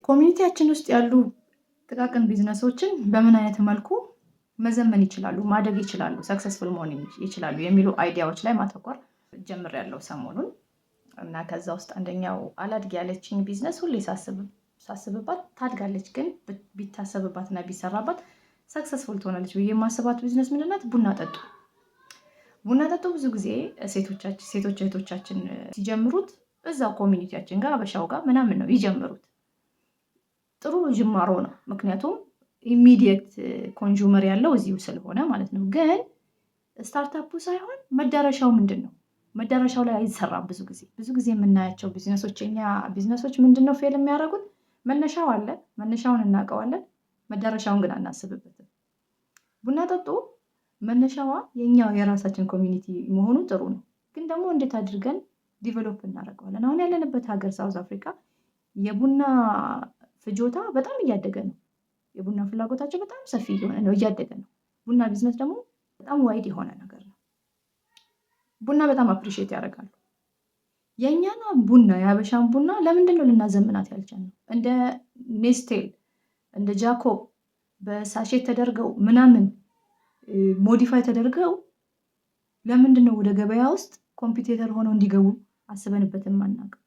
ኮሚኒቲያችን ውስጥ ያሉ ጥቃቅን ቢዝነሶችን በምን አይነት መልኩ መዘመን ይችላሉ፣ ማደግ ይችላሉ፣ ሰክሰስፉል መሆን ይችላሉ የሚሉ አይዲያዎች ላይ ማተኮር ጀምሬያለሁ ሰሞኑን። እና ከዛ ውስጥ አንደኛው አላድግ ያለችኝ ቢዝነስ ሁሌ ሳስብባት ታድጋለች፣ ግን ቢታሰብባት እና ቢሰራባት ሰክሰስፉል ትሆናለች ብዬ የማስባት ቢዝነስ ምንድን ናት? ቡና ጠጡ። ቡና ጠጡ ብዙ ጊዜ ሴቶች እህቶቻችን ሲጀምሩት እዛው ኮሚኒቲያችን ጋር አበሻው ጋር ምናምን ነው ይጀምሩት። ጥሩ ጅማሮ ነው፣ ምክንያቱም ኢሚዲየት ኮንሱመር ያለው እዚሁ ስለሆነ ማለት ነው። ግን ስታርታፑ ሳይሆን መዳረሻው ምንድን ነው? መዳረሻው ላይ አይሰራም። ብዙ ጊዜ የምናያቸው ቢዝነሶች፣ የኛ ቢዝነሶች ምንድን ነው ፌል የሚያደርጉት? መነሻው አለ፣ መነሻውን እናውቀዋለን፣ መዳረሻውን ግን አናስብበትም። ቡና ጠጡ መነሻዋ የኛው የራሳችን ኮሚኒቲ መሆኑ ጥሩ ነው። ግን ደግሞ እንዴት አድርገን ዲቨሎፕ እናደርገዋለን? አሁን ያለንበት ሀገር ሳውዝ አፍሪካ የቡና ፍጆታ በጣም እያደገ ነው። የቡና ፍላጎታቸው በጣም ሰፊ እየሆነ ነው፣ እያደገ ነው። ቡና ቢዝነስ ደግሞ በጣም ዋይድ የሆነ ነገር ነው። ቡና በጣም አፕሪሺየት ያደርጋሉ። የእኛና ቡና የሀበሻን ቡና ለምንድን ነው ልናዘምናት ያልቻልነው? እንደ ኔስቴል እንደ ጃኮብ በሳሼት ተደርገው ምናምን ሞዲፋይ ተደርገው ለምንድን ነው ወደ ገበያ ውስጥ ኮምፒቴተር ሆነው እንዲገቡ አስበንበትም አናውቅም?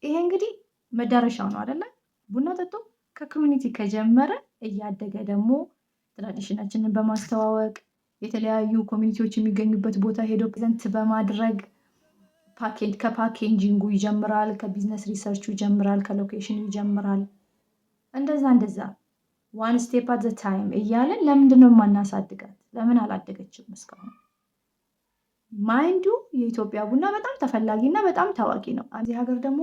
ይሄ እንግዲህ መዳረሻው ነው አይደለ? ቡና ጠጡ ከኮሚኒቲ ከጀመረ እያደገ ደግሞ ትራዲሽናችንን በማስተዋወቅ የተለያዩ ኮሚኒቲዎች የሚገኙበት ቦታ ሄዶ ፕሬዘንት በማድረግ ከፓኬጂንጉ ይጀምራል፣ ከቢዝነስ ሪሰርቹ ይጀምራል፣ ከሎኬሽኑ ይጀምራል። እንደዛ ዋን ስቴፕ አት ዘ ታይም እያለን ለምንድን ነው የማናሳድጋት? ለምን አላደገችም እስካሁን? ማይንዱ የኢትዮጵያ ቡና በጣም ተፈላጊ እና በጣም ታዋቂ ነው። እዚህ ሀገር ደግሞ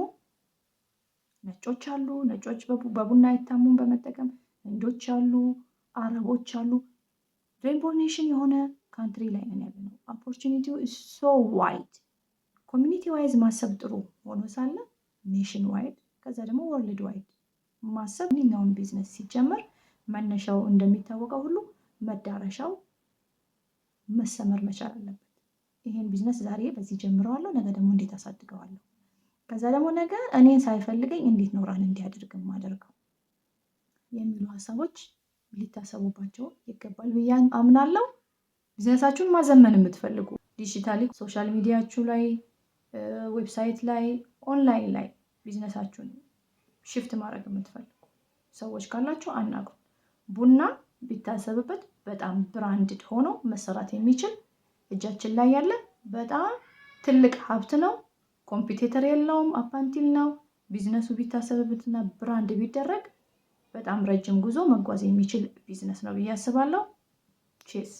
ነጮች አሉ። ነጮች በቡና አይታሙም በመጠቀም ህንዶች አሉ፣ አረቦች አሉ። ሬንቦ ኔሽን የሆነ ካንትሪ ላይ ነን ያለ ነው። ኦፖርቹኒቲው ሶ ዋይድ። ኮሚኒቲ ዋይዝ ማሰብ ጥሩ ሆኖ ሳለ ኔሽን ዋይድ ከዛ ደግሞ ወርልድ ዋይድ ማሰብ ማንኛውም ቢዝነስ ሲጀመር መነሻው እንደሚታወቀው ሁሉ መዳረሻው መሰመር መቻል አለበት። ይሄን ቢዝነስ ዛሬ በዚህ ጀምረዋለሁ፣ ነገ ደግሞ እንዴት አሳድገዋለሁ? ከዛ ደግሞ ነገ እኔን ሳይፈልገኝ እንዴት ነው ራን እንዲያደርግ ማደርገው የሚሉ ሀሳቦች ሊታሰቡባቸው ይገባል ብዬ አምናለሁ። ቢዝነሳችሁን ማዘመን የምትፈልጉ ዲጂታሊ ሶሻል ሚዲያችሁ ላይ፣ ዌብሳይት ላይ፣ ኦንላይን ላይ ቢዝነሳችሁን ሽፍት ማድረግ የምትፈልጉ ሰዎች ካላችሁ አናግሩ። ቡና ቢታሰብበት በጣም ብራንድድ ሆኖ መሰራት የሚችል እጃችን ላይ ያለ በጣም ትልቅ ሀብት ነው። ኮምፒቴተር የለውም፣ አፓንቲል ነው። ቢዝነሱ ቢታሰብበትና ብራንድ ቢደረግ በጣም ረጅም ጉዞ መጓዝ የሚችል ቢዝነስ ነው ብዬ አስባለሁ። ቼስ